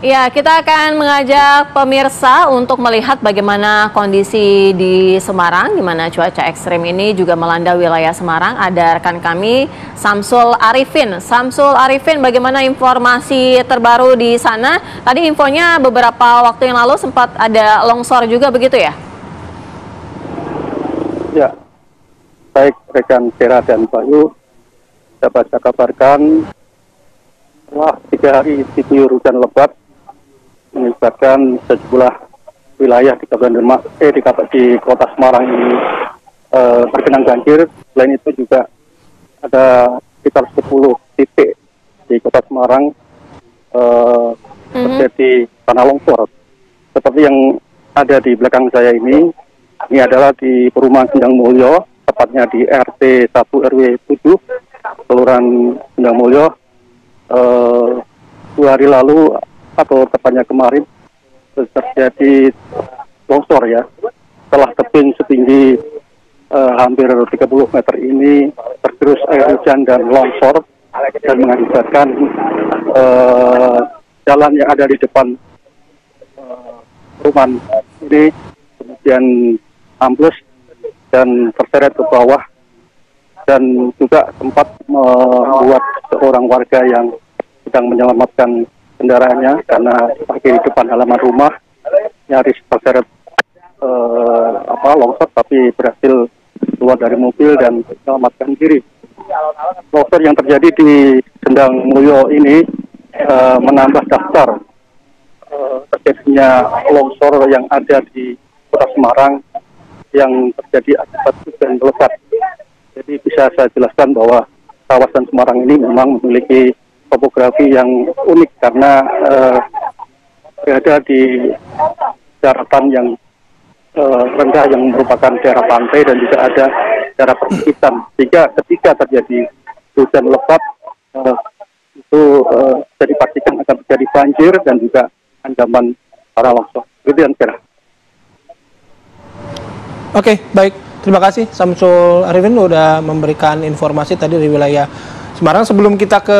Ya, kita akan mengajak pemirsa untuk melihat bagaimana kondisi di Semarang, di mana cuaca ekstrim ini juga melanda wilayah Semarang. Ada rekan kami, Samsul Arifin. Samsul Arifin, bagaimana informasi terbaru di sana? Tadi infonya beberapa waktu yang lalu sempat ada longsor juga, begitu ya? Ya, baik rekan Vera dan Bayu, dapat saya kabarkan setelah 3 hari diguyur hujan lebat mengakibatkan sejumlah wilayah di Kabupaten Demak, di Kota Semarang ini tergenang banjir. Selain itu juga ada sekitar 10 titik di Kota Semarang terjadi tanah longsor. Seperti yang ada di belakang saya ini adalah di Perumahan Sendang Mulyo, tepatnya di RT 1 RW 7, Kelurahan Sendang Mulyo. 2 hari lalu atau tepatnya kemarin terjadi longsor ya, setelah tebing setinggi hampir 30 meter ini tergerus air hujan dan longsor dan mengakibatkan jalan yang ada di depan perumahan ini kemudian ambles dan terseret ke bawah, dan juga sempat membuat seorang warga yang sedang menyelamatkan kendaraannya karena parkir di depan halaman rumah nyaris terseret longsor, tapi berhasil keluar dari mobil dan menyelamatkan diri. Longsor yang terjadi di Sendang Mulyo ini menambah daftar terjadinya longsor yang ada di Kota Semarang yang terjadi akibat hujan lebat. Jadi bisa saya jelaskan bahwa kawasan Semarang ini memang memiliki topografi yang unik karena berada di daratan yang rendah yang merupakan daerah pantai dan juga ada daerah perbukitan. Sehingga ketika terjadi hujan lebat itu bisa dipastikan akan terjadi banjir dan juga ancaman para longsor. Itu yang kira. Oke, baik. Terima kasih Samsul Arifin sudah memberikan informasi tadi dari wilayah Semarang. Sebelum kita ke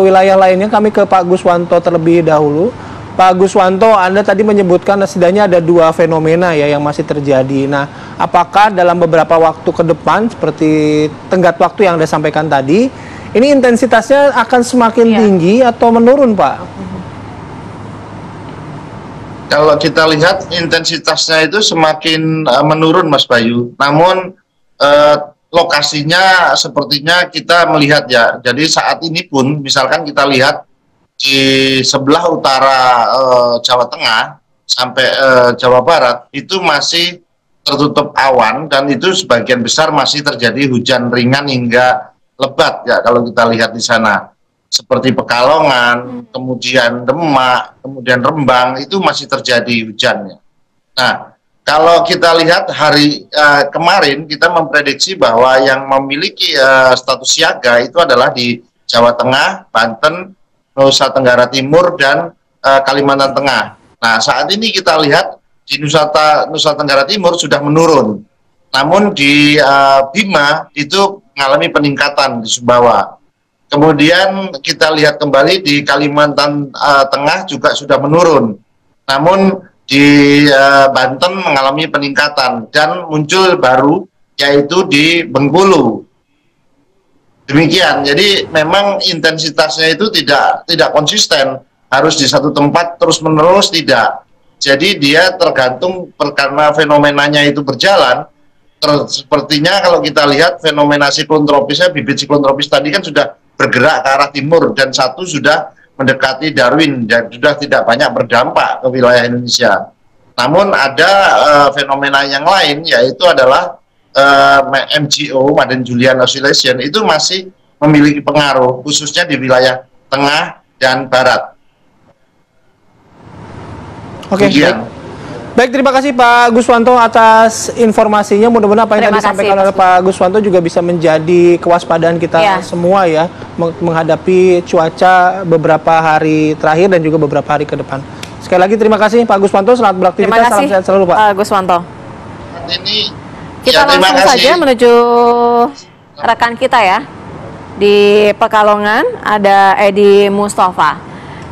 wilayah lainnya, kami ke Pak Guswanto terlebih dahulu. Pak Guswanto, Anda tadi menyebutkan setidaknya ada 2 fenomena ya yang masih terjadi. Nah, apakah dalam beberapa waktu ke depan, seperti tenggat waktu yang Anda sampaikan tadi, ini intensitasnya akan semakin tinggi atau menurun, Pak? Kalau kita lihat intensitasnya itu semakin menurun, Mas Bayu. Namun lokasinya sepertinya kita melihat ya. Jadi saat ini pun misalkan kita lihat di sebelah utara Jawa Tengah sampai Jawa Barat itu masih tertutup awan, dan itu sebagian besar masih terjadi hujan ringan hingga lebat ya kalau kita lihat di sana. Seperti Pekalongan, kemudian Demak, kemudian Rembang, itu masih terjadi hujannya. Nah, kalau kita lihat hari kemarin, kita memprediksi bahwa yang memiliki status siaga itu adalah di Jawa Tengah, Banten, Nusa Tenggara Timur, dan Kalimantan Tengah. Nah, saat ini kita lihat di Nusa Tenggara Timur sudah menurun. Namun di Bima itu mengalami peningkatan di Sumbawa. Kemudian kita lihat kembali di Kalimantan Tengah juga sudah menurun. Namun di Banten mengalami peningkatan dan muncul baru yaitu di Bengkulu. Demikian. Jadi memang intensitasnya itu tidak konsisten, harus di satu tempat terus-menerus tidak. Jadi dia tergantung karena fenomenanya itu berjalan. Sepertinya kalau kita lihat fenomena siklon tropisnya, bibit siklon tropis tadi kan sudah bergerak ke arah timur dan satu sudah mendekati Darwin dan sudah tidak banyak berdampak ke wilayah Indonesia. Namun ada fenomena yang lain, yaitu adalah MJO, Madden Julian Oscillation, itu masih memiliki pengaruh khususnya di wilayah tengah dan barat. Oke, baik, terima kasih Pak Guswanto atas informasinya. Mudah-mudahan apa yang tadi disampaikan oleh Pak Guswanto juga bisa menjadi kewaspadaan kita semua ya menghadapi cuaca beberapa hari terakhir dan juga beberapa hari ke depan. Sekali lagi terima kasih Pak Guswanto, selamat beraktivitas, salam sehat selalu Pak. Guswanto. Ini kita langsung saja menuju rekan kita ya di Pekalongan, ada Edi Mustafa.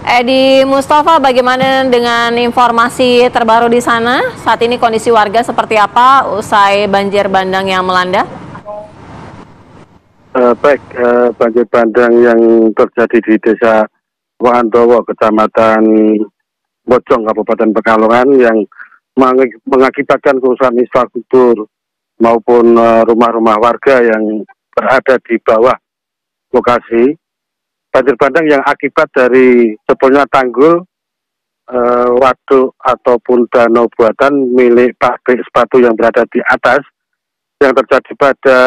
Edi Mustafa, bagaimana dengan informasi terbaru di sana? Saat ini kondisi warga seperti apa usai banjir bandang yang melanda? Banjir bandang yang terjadi di Desa Wahandowo, Kecamatan Bojong, Kabupaten Pekalongan yang mengakibatkan kerusakan infrastruktur maupun rumah-rumah warga yang berada di bawah lokasi. Banjir bandang yang akibat dari jebolnya tanggul, waduk ataupun danau buatan milik pabrik sepatu yang berada di atas, yang terjadi pada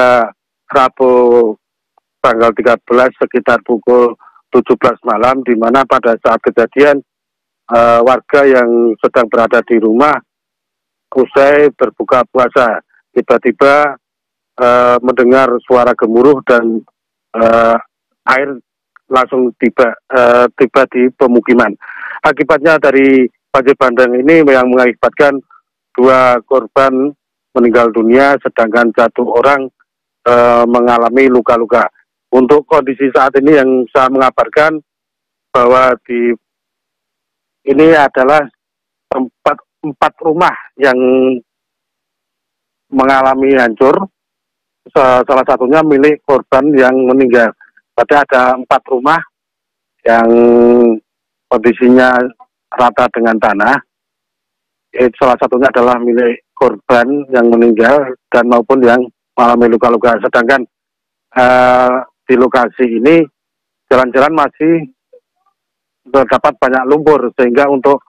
Rabu tanggal 13 sekitar pukul 17 malam, di mana pada saat kejadian warga yang sedang berada di rumah usai berbuka puasa tiba-tiba mendengar suara gemuruh dan air langsung tiba di pemukiman. Akibatnya dari banjir bandang ini yang mengakibatkan 2 korban meninggal dunia, sedangkan 1 orang mengalami luka-luka. Untuk kondisi saat ini yang saya mengabarkan bahwa ini adalah tempat 4 rumah yang mengalami hancur, salah satunya milik korban yang meninggal. Berarti ada 4 rumah yang kondisinya rata dengan tanah. Salah satunya adalah milik korban yang meninggal dan maupun yang mengalami luka-luka. Sedangkan di lokasi ini jalan-jalan masih terdapat banyak lumpur sehingga untuk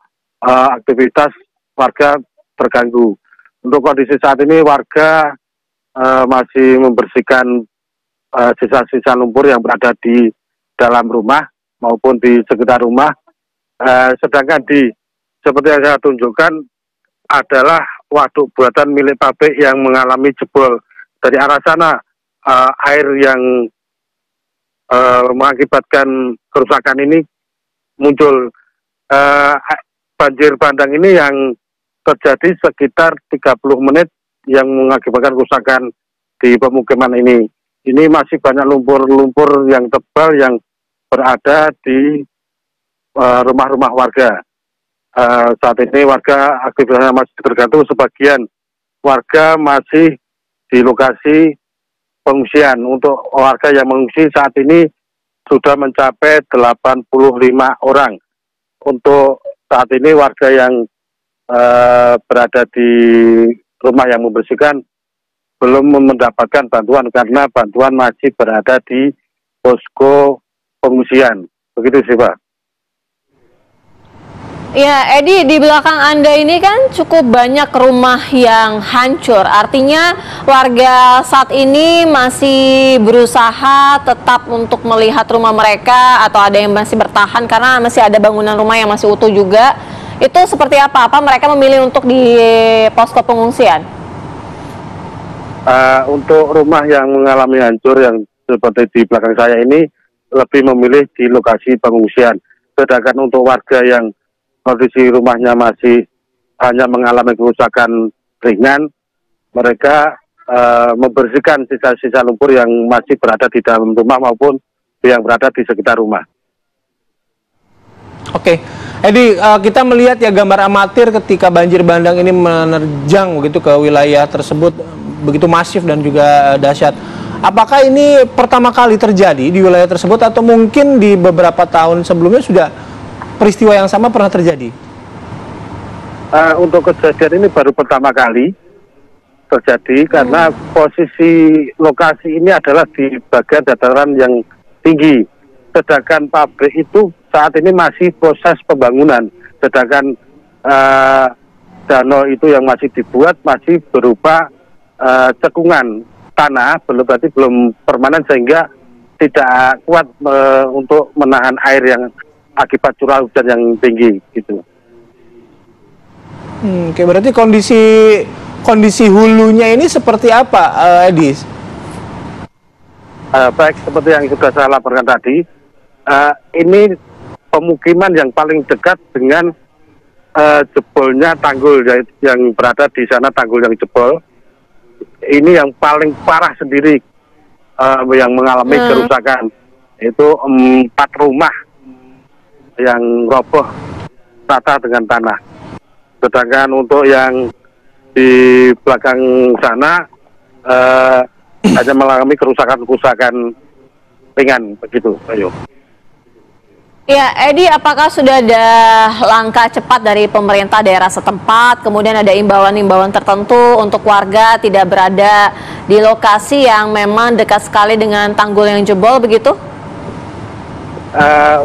aktivitas warga terganggu. Untuk kondisi saat ini warga masih membersihkan sisa-sisa lumpur yang berada di dalam rumah maupun di sekitar rumah. Sedangkan seperti yang saya tunjukkan adalah waduk buatan milik pabrik yang mengalami jebol. Dari arah sana air yang mengakibatkan kerusakan ini muncul. Banjir bandang ini yang terjadi sekitar 30 menit yang mengakibatkan kerusakan di pemukiman ini. Ini masih banyak lumpur-lumpur yang tebal yang berada di rumah-rumah warga. Saat ini warga aktivitasnya masih tergantung, sebagian warga masih di lokasi pengungsian. Untuk warga yang mengungsi saat ini sudah mencapai 85 orang. Untuk saat ini warga yang berada di rumah yang membersihkan belum mendapatkan bantuan karena bantuan masih berada di posko pengungsian. Begitu sih, Pak. Ya, Edi, di belakang Anda ini kan cukup banyak rumah yang hancur. Artinya warga saat ini masih berusaha tetap untuk melihat rumah mereka atau ada yang masih bertahan karena masih ada bangunan rumah yang masih utuh juga. Itu seperti apa? Apa mereka memilih untuk di posko pengungsian? Untuk rumah yang mengalami hancur yang seperti di belakang saya ini lebih memilih di lokasi pengungsian. Sedangkan untuk warga yang kondisi rumahnya masih hanya mengalami kerusakan ringan, mereka membersihkan sisa-sisa lumpur yang masih berada di dalam rumah maupun yang berada di sekitar rumah. Oke, Edi, kita melihat ya gambar amatir ketika banjir bandang ini menerjang begitu ke wilayah tersebut, begitu masif dan juga dahsyat. Apakah ini pertama kali terjadi di wilayah tersebut atau mungkin di beberapa tahun sebelumnya sudah peristiwa yang sama pernah terjadi? Untuk kejadian ini baru pertama kali terjadi karena posisi lokasi ini adalah di bagian dataran yang tinggi. Sedangkan pabrik itu saat ini masih proses pembangunan. Sedangkan danau itu yang masih dibuat masih berupa cekungan tanah, berarti belum permanen sehingga tidak kuat untuk menahan air yang akibat curah hujan yang tinggi gitu. Oke, berarti kondisi hulunya ini seperti apa, Edis? Baik, seperti yang sudah saya laporkan tadi, ini pemukiman yang paling dekat dengan jebolnya tanggul yang berada di sana, tanggul yang jebol. Ini yang paling parah sendiri yang mengalami kerusakan. Itu 4 rumah yang roboh rata dengan tanah. Sedangkan untuk yang di belakang sana hanya mengalami kerusakan-kerusakan ringan begitu. Ayo. Ya, Edi, apakah sudah ada langkah cepat dari pemerintah daerah setempat, kemudian ada imbauan-imbauan tertentu untuk warga tidak berada di lokasi yang memang dekat sekali dengan tanggul yang jebol begitu?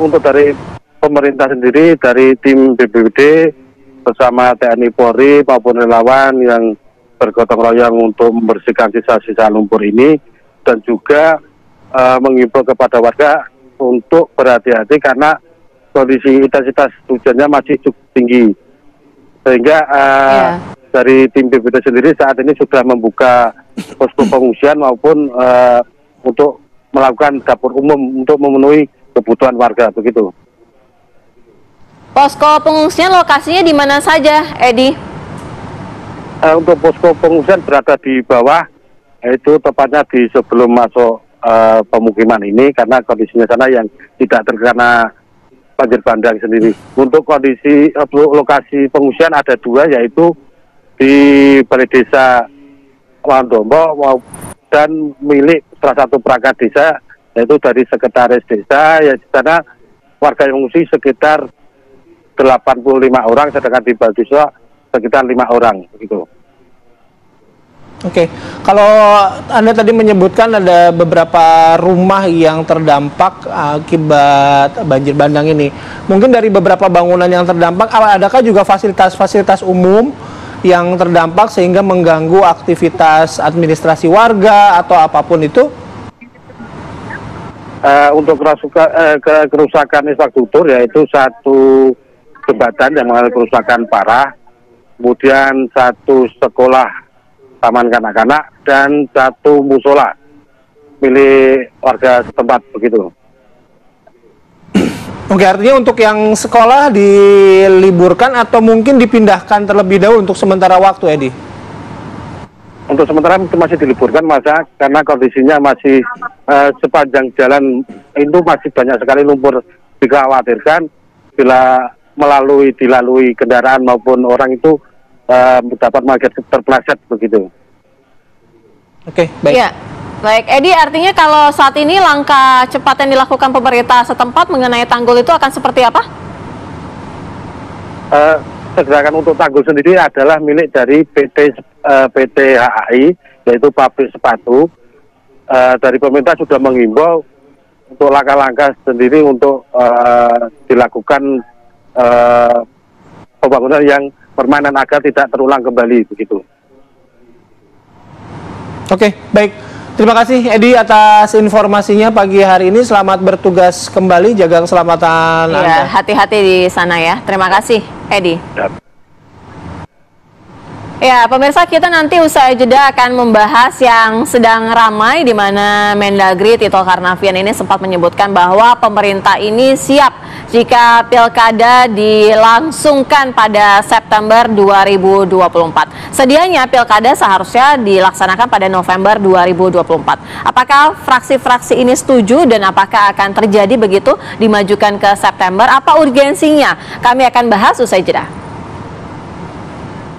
Untuk dari pemerintah sendiri, dari tim BPBD bersama TNI Polri maupun relawan yang bergotong royong untuk membersihkan sisa-sisa lumpur ini, dan juga mengimbau kepada warga untuk berhati-hati karena kondisi intensitas hujannya masih cukup tinggi, sehingga dari tim BPBD sendiri saat ini sudah membuka posko pengungsian maupun untuk melakukan dapur umum untuk memenuhi kebutuhan warga begitu. Posko pengungsian lokasinya di mana saja, Edi? Untuk posko pengungsian berada di bawah, yaitu tepatnya di sebelum masuk pemukiman ini, karena kondisinya sana yang tidak terkena banjir bandang sendiri. Untuk kondisi lokasi pengungsian ada dua, yaitu di Balai Desa Wandombo dan milik salah satu perangkat desa, yaitu dari sekretaris desa. Ya, di sana warga yang mengungsi sekitar 85 orang, sedangkan di Balai Desa sekitar 5 orang begitu. Oke, kalau Anda tadi menyebutkan ada beberapa rumah yang terdampak akibat banjir bandang ini. Mungkin dari beberapa bangunan yang terdampak, adakah juga fasilitas-fasilitas umum yang terdampak sehingga mengganggu aktivitas administrasi warga atau apapun itu? Untuk kerusakan infrastruktur, yaitu satu jembatan yang mengalami kerusakan parah, kemudian satu sekolah taman kanak-kanak, dan satu musola milik warga setempat begitu. Oke, artinya untuk yang sekolah diliburkan atau mungkin dipindahkan terlebih dahulu untuk sementara waktu, Edi? Untuk sementara itu masih diliburkan, masa karena kondisinya masih sepanjang jalan itu masih banyak sekali lumpur. Dikhawatirkan bila dilalui kendaraan maupun orang itu dapat mengakibatkan terpeleset begitu. Oke, baik. Ya, baik. Edi, artinya kalau saat ini langkah cepat yang dilakukan pemerintah setempat mengenai tanggul itu akan seperti apa? Sedangkan untuk tanggul sendiri adalah milik dari PT HAI, yaitu pabrik sepatu. Dari pemerintah sudah mengimbau untuk langkah-langkah sendiri untuk dilakukan pembangunan yang permanen agar tidak terulang kembali begitu. Oke, baik. Terima kasih Edi atas informasinya pagi hari ini. Selamat bertugas kembali, jaga keselamatan Anda. Iya, hati-hati di sana ya. Terima kasih, Edi. Ya, pemirsa, kita nanti usai jeda akan membahas yang sedang ramai, di mana Mendagri Tito Karnavian ini sempat menyebutkan bahwa pemerintah ini siap jika pilkada dilangsungkan pada September 2024. Sedianya pilkada seharusnya dilaksanakan pada November 2024. Apakah fraksi-fraksi ini setuju dan apakah akan terjadi begitu dimajukan ke September? Apa urgensinya? Kami akan bahas usai jeda.